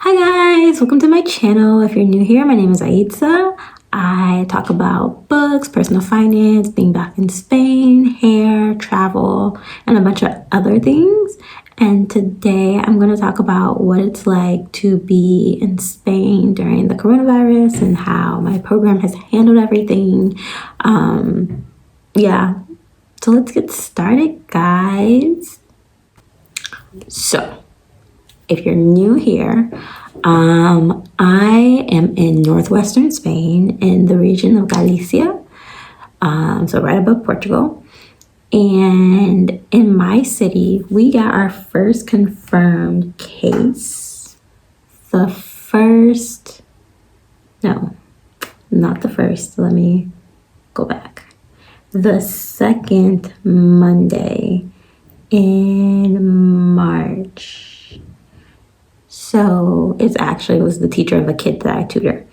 Hi guys, welcome to my channel. If you're new here, my name is Aitza. I talk about books, personal finance, being back in Spain, hair, travel, and a bunch of other things. And today I'm going to talk about what it's like to be in Spain during the coronavirus and how my program has handled everything. Yeah, so let's get started, guys. So, if you're new here, I am in northwestern Spain in the region of Galicia, so right above Portugal. And in my city, we got our first confirmed case. Not the first. Let me go back. The second Monday in March. So it was the teacher of a kid that I tutor.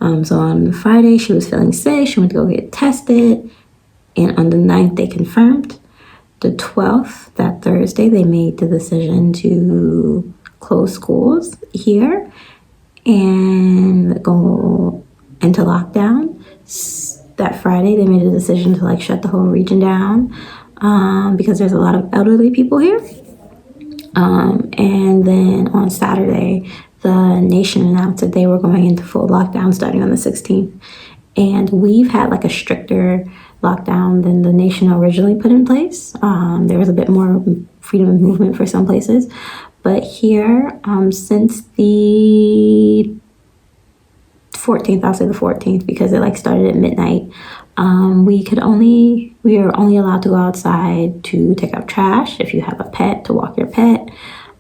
So on Friday, she was feeling sick. She went to go get tested. And on the 9th, they confirmed. The 12th, that Thursday, they made the decision to close schools here and go into lockdown. That Friday, they made a decision to shut the whole region down because there's a lot of elderly people here. And then on Saturday, the nation announced that they were going into full lockdown starting on the 16th. And we've had a stricter lockdown than the nation originally put in place. There was a bit more freedom of movement for some places. But here, since the 14th, I'll say the 14th, because it started at midnight, we are only allowed to go outside to take out trash, if you have a pet, to walk your pet,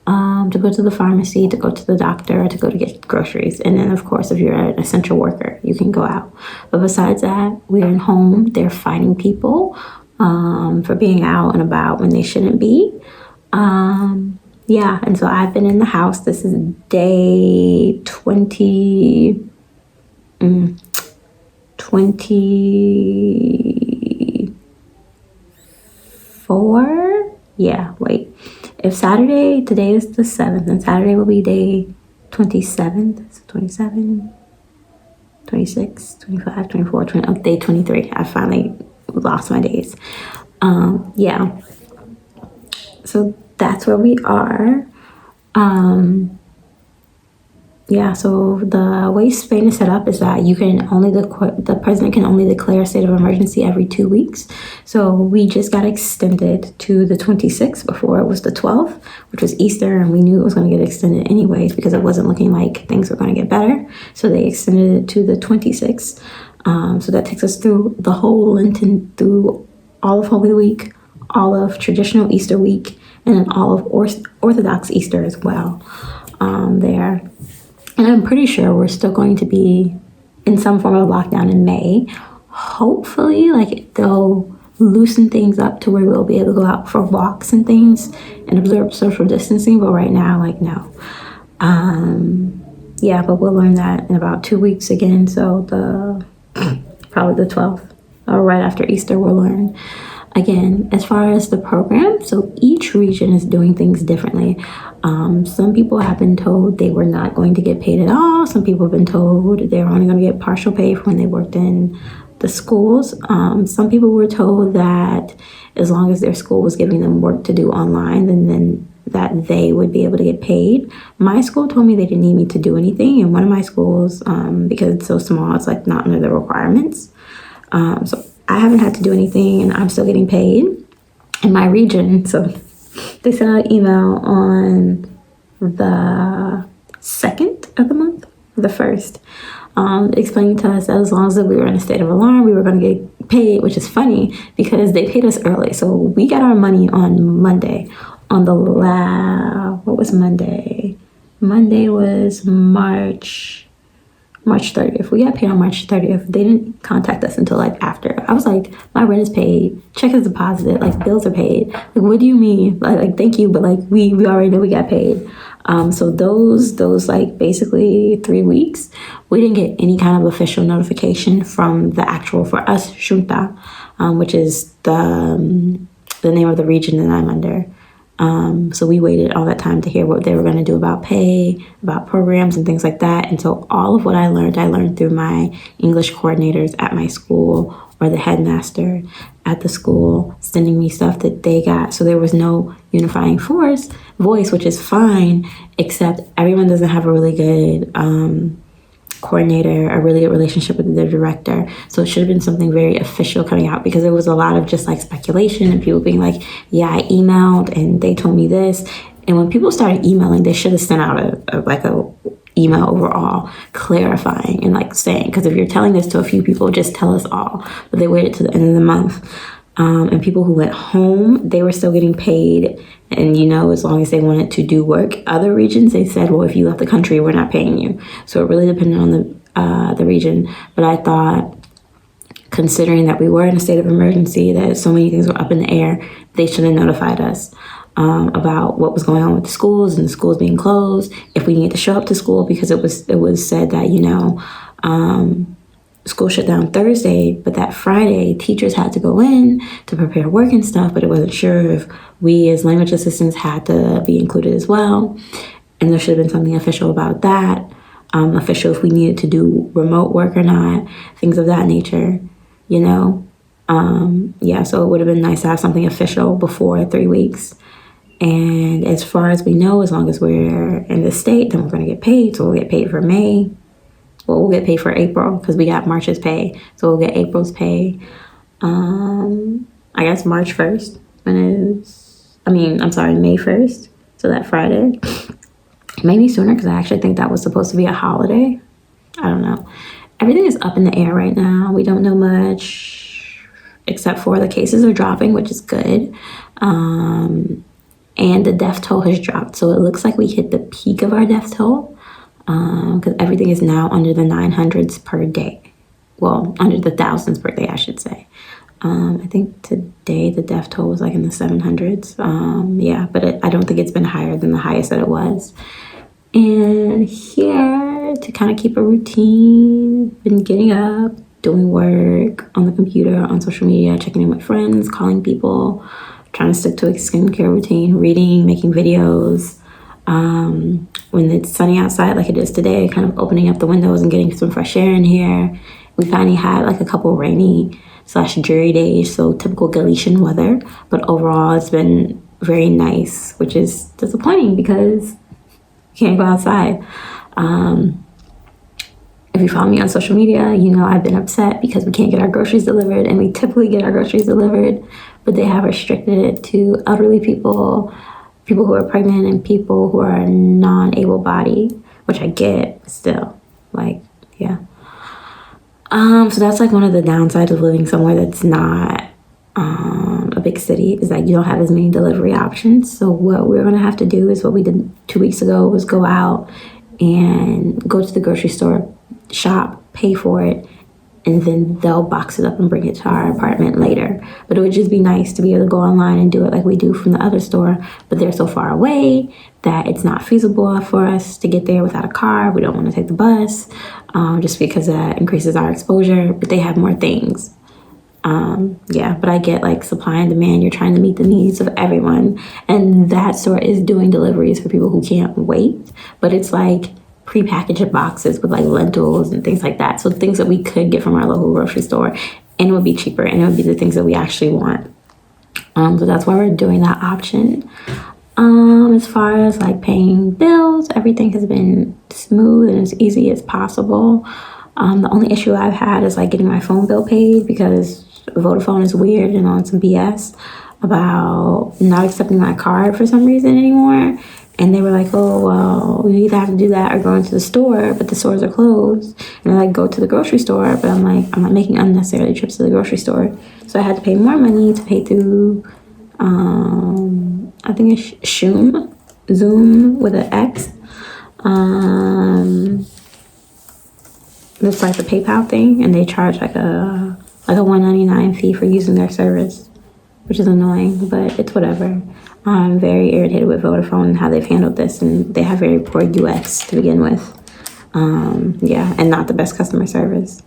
to go to the pharmacy, to go to the doctor, to go to get groceries. And then, of course, if you're an essential worker, you can go out. But besides that, we're in home. They're fining people for being out and about when they shouldn't be. And so I've been in the house. This is day 24. If Saturday, today is the 7th, and Saturday will be day 27th, so 27, 26, 25, 24, 20, day 23. I finally lost my days. So that's where we are. So the way Spain is set up is that the president can only declare a state of emergency every 2 weeks. So we just got extended to the 26th. Before it was the 12th, which was Easter, and we knew it was going to get extended anyways because it wasn't looking like things were going to get better. So they extended it to the 26th. So that takes us through the whole Lenten, through all of Holy Week, all of traditional Easter week, and then all of Orthodox Easter as well there. And I'm pretty sure we're still going to be in some form of lockdown in May. Hopefully, they'll loosen things up to where we'll be able to go out for walks and things and observe social distancing. But right now, no. But we'll learn that in about 2 weeks again. So probably the 12th or right after Easter, we'll learn. Again, as far as the program, so each region is doing things differently. Some people have been told they were not going to get paid at all. Some people have been told they were only going to get partial pay for when they worked in the schools. Some people were told that as long as their school was giving them work to do online, then that they would be able to get paid. My school told me they didn't need me to do anything. And one of my schools, because it's so small, it's not under the requirements. So I haven't had to do anything, and I'm still getting paid in my region. So they sent out an email on the 2nd of the month, the 1st, explaining to us that as long as we were in a state of alarm, we were going to get paid, which is funny because they paid us early. So we got our money on Monday. What was Monday? Monday was March 30th. We got paid on March 30th. They didn't contact us until after. I was like, my rent is paid, check is deposited, bills are paid. What do you mean? Thank you, but we already know we got paid. So those basically 3 weeks, we didn't get any kind of official notification from the actual, for us, Junta, which is the name of the region that I'm under. So we waited all that time to hear what they were going to do about pay, about programs and things like that. And so all of what I learned through my English coordinators at my school or the headmaster at the school sending me stuff that they got. So there was no unifying voice, which is fine, except everyone doesn't have a really good coordinator, a really good relationship with the director. So it should have been something very official coming out, because there was a lot of just like speculation and people being like, yeah, I emailed and they told me this. And when people started emailing, they should have sent out a email overall clarifying and like saying, because if you're telling this to a few people, just tell us all. But they waited to the end of the month. And people who went home, they were still getting paid. And, as long as they wanted to do work. Other regions, they said, well, if you left the country, we're not paying you. So it really depended on the region. But I thought, considering that we were in a state of emergency, that so many things were up in the air, they should have notified us about what was going on with the schools and the schools being closed, if we needed to show up to school, because it was said that, school shut down Thursday, but that Friday, teachers had to go in to prepare work and stuff, but it wasn't sure if we as language assistants had to be included as well. And there should have been something official about that, official if we needed to do remote work or not, things of that nature, so it would have been nice to have something official before 3 weeks. And as far as we know, as long as we're in the state, then we're going to get paid. So we'll get paid for May. Well, we'll get paid for April because we got March's pay. So we'll get April's pay, I guess March 1st. May 1st. So that Friday. Maybe sooner, because I actually think that was supposed to be a holiday. I don't know. Everything is up in the air right now. We don't know much, except for the cases are dropping, which is good. And the death toll has dropped. So it looks like we hit the peak of our death toll. Because everything is now under the 900s per day. Well, under the thousands per day, I should say. I think today the death toll was like in the 700s. But I don't think it's been higher than the highest that it was. And here, to kind of keep a routine, been getting up, doing work on the computer, on social media, checking in with friends, calling people, trying to stick to a skincare routine, reading, making videos. When it's sunny outside like it is today, kind of opening up the windows and getting some fresh air in here. We finally had like a couple rainy/dreary days, so typical Galician weather. But overall, it's been very nice, which is disappointing because you can't go outside. If you follow me on social media, I've been upset because we can't get our groceries delivered, and we typically get our groceries delivered, but they have restricted it to elderly people who are pregnant, and people who are non-able-bodied, which I get still, So that's like one of the downsides of living somewhere that's not a big city, is that you don't have as many delivery options. So what we're gonna have to do is what we did 2 weeks ago, was go out and go to the grocery store, shop, pay for it, and then they'll box it up and bring it to our apartment later. But it would just be nice to be able to go online and do it like we do from the other store, but they're so far away that it's not feasible for us to get there without a car. We don't want to take the bus, just because that increases our exposure, but they have more things. But I get like supply and demand. You're trying to meet the needs of everyone, and that store is doing deliveries for people who can't wait, but it's like prepackaged boxes with like lentils and things like that. So things that we could get from our local grocery store, and it would be cheaper, and it would be the things that we actually want. So that's why we're doing that option. As far as like paying bills, everything has been smooth and as easy as possible. The only issue I've had is like getting my phone bill paid, because Vodafone is weird and on some BS about not accepting my card for some reason anymore. And they were like, oh, well, you either have to do that or go into the store, but the stores are closed. And I like, go to the grocery store, but I'm like, I'm not making unnecessary trips to the grocery store. So I had to pay more money to pay through, I think it's Zoom with an X. It's like the PayPal thing, and they charge like a $1.99 fee for using their service, which is annoying, but it's whatever. I'm very irritated with Vodafone and how they've handled this, and they have very poor UX to begin with. And not the best customer service.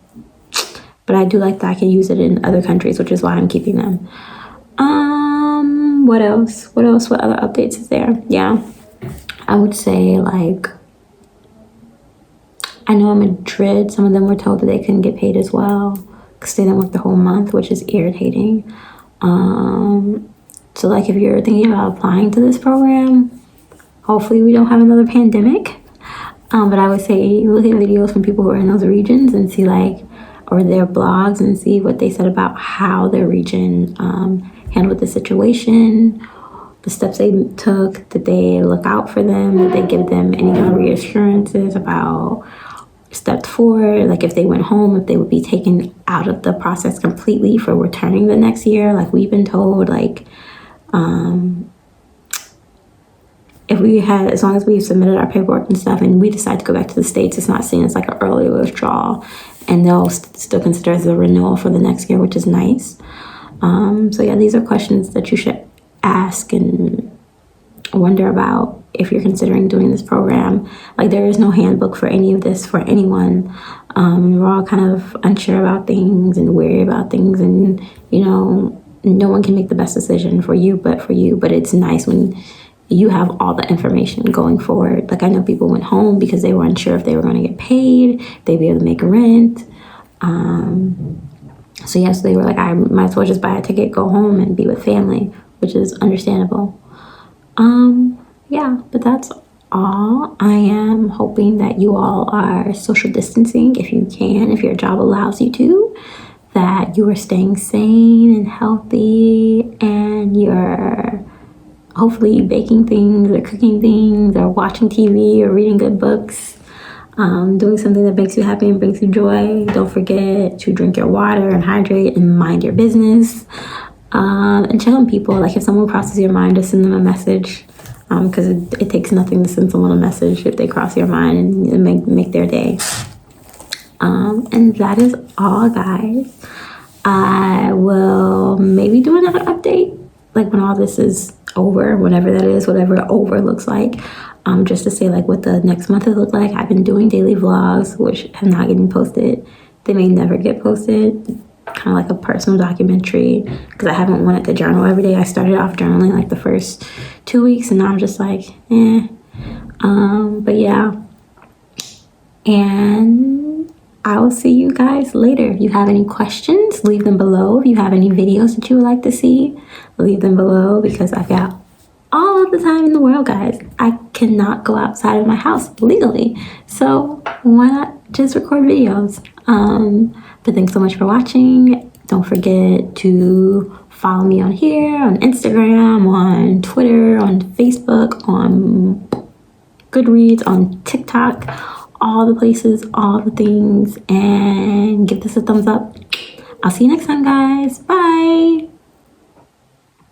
But I do like that I can use it in other countries, which is why I'm keeping them. What else? What else? What other updates is there? Yeah, I would say like, I know in Madrid, some of them were told that they couldn't get paid as well because they didn't work the whole month, which is irritating. So like if you're thinking about applying to this program, hopefully we don't have another pandemic. But I would say look at videos from people who are in those regions and see like, or their blogs and see what they said about how their region handled the situation, the steps they took. Did they look out for them? Did they give them any kind of reassurances about step forward? Like if they went home, if they would be taken out of the process completely for returning the next year, like we've been told, like if we had, as long as we submitted our paperwork and stuff and we decide to go back to the States, it's not seen as like an early withdrawal, and they'll still consider it as a renewal for the next year, which is nice. So yeah, these are questions that you should ask and wonder about if you're considering doing this program. Like there is no handbook for any of this for anyone. We're all kind of unsure about things and wary about things, and you know, no one can make the best decision for you, but it's nice when you have all the information going forward. Like I know people went home because they were unsure if they were going to get paid, they'd be able to make rent. So yes, they were like, I might as well just buy a ticket, go home and be with family, which is understandable. Yeah, but that's all. I am hoping that you all are social distancing if you can, if your job allows you to, that you are staying sane and healthy, and you're hopefully baking things or cooking things or watching TV or reading good books, doing something that makes you happy and brings you joy. Don't forget to drink your water and hydrate and mind your business. And check on people. Like if someone crosses your mind, just send them a message, because it takes nothing to send someone a message if they cross your mind and make their day. And that is all, guys. I will maybe do another update, like when all this is over, whatever that is, whatever over looks like, just to say like what the next month will look like. I've been doing daily vlogs, which have not getting posted. They may never get posted, kind of like a personal documentary, because I haven't wanted to journal every day. I started off journaling like the first 2 weeks, and now I'm just like, but yeah. And I will see you guys later. If you have any questions, leave them below. If you have any videos that you would like to see, leave them below, because I've got all of the time in the world, guys. I cannot go outside of my house legally, so why not just record videos? But thanks so much for watching. Don't forget to follow me on here, on Instagram, on Twitter, on Facebook, on Goodreads, on TikTok, all the places, all the things, and give this a thumbs up. I'll see you next time, guys. Bye.